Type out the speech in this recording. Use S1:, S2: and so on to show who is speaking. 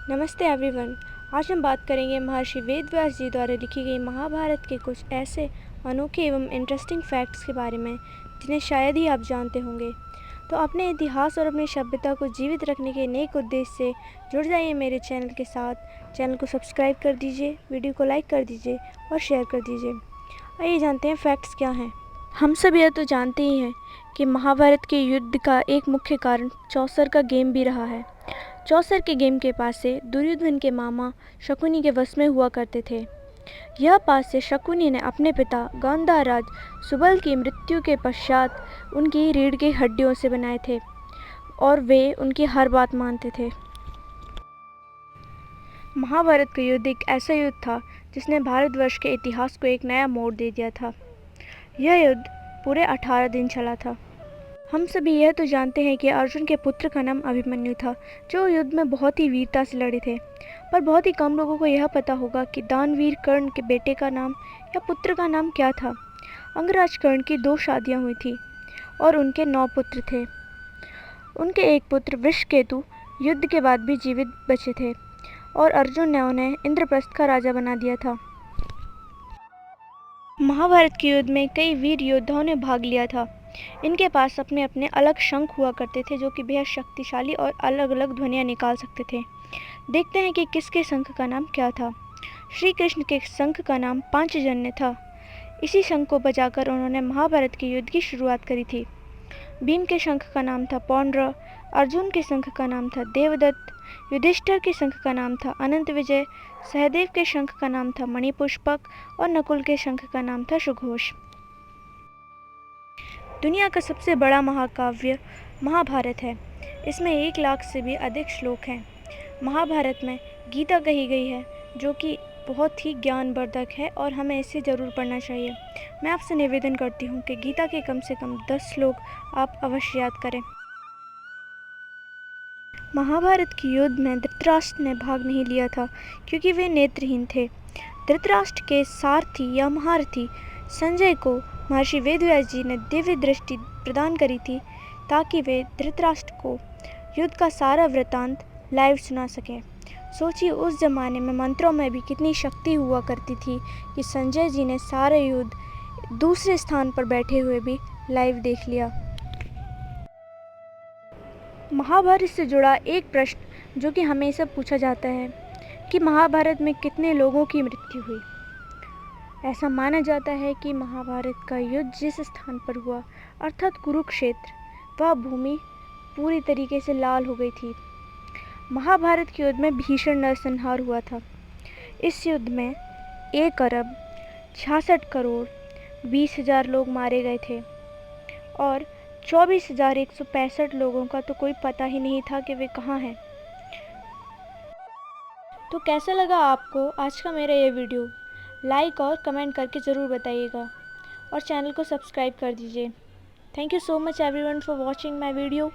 S1: नमस्ते एवरीवन। आज हम बात करेंगे महर्षि वेदव्यास जी द्वारा लिखी गई महाभारत के कुछ ऐसे अनोखे एवं इंटरेस्टिंग फैक्ट्स के बारे में जिन्हें शायद ही आप जानते होंगे। तो अपने इतिहास और अपनी सभ्यता को जीवित रखने के नेक उद्देश्य से जुड़ जाइए मेरे चैनल के साथ। चैनल को सब्सक्राइब कर दीजिए, वीडियो को लाइक कर दीजिए और शेयर कर दीजिए। आइए जानते हैं फैक्ट्स क्या हैं। हम सब यह तो जानते ही हैं कि महाभारत के युद्ध का एक मुख्य कारण चौसर का गेम भी रहा है। चौसर के गेम के पासे दुर्योधन के मामा शकुनी के वश में हुआ करते थे। यह पासे शकुनी ने अपने पिता गांधाराज सुबल की मृत्यु के पश्चात उनकी रीढ़ की हड्डियों से बनाए थे और वे उनकी हर बात मानते थे। महाभारत का युद्ध एक ऐसा युद्ध था जिसने भारतवर्ष के इतिहास को एक नया मोड़ दे दिया था। यह युद्ध पूरे 18 दिन चला था। हम सभी यह तो जानते हैं कि अर्जुन के पुत्र का नाम अभिमन्यु था, जो युद्ध में बहुत ही वीरता से लड़े थे। पर बहुत ही कम लोगों को यह पता होगा कि दानवीर कर्ण के बेटे का नाम या पुत्र का नाम क्या था। अंगराज कर्ण की 2 शादियां हुई थी और उनके 9 पुत्र थे। उनके एक पुत्र वृषकेतु युद्ध के बाद भी जीवित बचे थे और अर्जुन ने उन्हें इंद्रप्रस्थ का राजा बना दिया था। महाभारत के युद्ध में कई वीर योद्धाओं ने भाग लिया था। इनके पास अपने अपने अलग शंख हुआ करते थे, जो कि बेहद शक्तिशाली और अलग अलग ध्वनियाँ निकाल सकते थे। देखते हैं कि किसके शंख का नाम क्या था। श्री कृष्ण के शंख का नाम पांचजन्य था। इसी शंख को बजाकर उन्होंने महाभारत के युद्ध की शुरुआत करी थी। भीम के शंख का नाम था पौंड्र, अर्जुन के शंख का नाम था देवदत्त, युधिष्ठिर के शंख का नाम था अनंत विजय, सहदेव के शंख का नाम था मणिपुष्पक और नकुल के शंख का नाम था सुघोष। दुनिया का सबसे बड़ा महाकाव्य महाभारत है। इसमें 1 लाख से भी अधिक श्लोक हैं। महाभारत में गीता कही गई है, जो कि बहुत ही ज्ञानवर्धक है और हमें इसे ज़रूर पढ़ना चाहिए। मैं आपसे निवेदन करती हूँ कि गीता के कम से कम 10 श्लोक आप अवश्य याद करें। महाभारत के युद्ध में धृतराष्ट्र ने भाग नहीं लिया था, क्योंकि वे नेत्रहीन थे। धृतराष्ट्र के सारथी या महारथी संजय को महर्षि वेदव्यास जी ने दिव्य दृष्टि प्रदान करी थी, ताकि वे धृतराष्ट्र को युद्ध का सारा वृतांत लाइव सुना सकें। सोचिए, उस जमाने में मंत्रों में भी कितनी शक्ति हुआ करती थी कि संजय जी ने सारा युद्ध दूसरे स्थान पर बैठे हुए भी लाइव देख लिया। महाभारत से जुड़ा एक प्रश्न जो कि हमेशा पूछा जाता है कि महाभारत में कितने लोगों की मृत्यु हुई। ऐसा माना जाता है कि महाभारत का युद्ध जिस स्थान पर हुआ, अर्थात कुरुक्षेत्र, वह भूमि पूरी तरीके से लाल हो गई थी। महाभारत के युद्ध में भीषण नरसंहार हुआ था। इस युद्ध में 1 अरब 66 करोड़ 20,000 लोग मारे गए थे और 24,165 लोगों का तो कोई पता ही नहीं था कि वे कहाँ हैं। तो कैसा लगा आपको आज का मेरा ये वीडियो? लाइक और कमेंट करके ज़रूर बताइएगा और चैनल को सब्सक्राइब कर दीजिए। Thank you so much everyone for watching my video.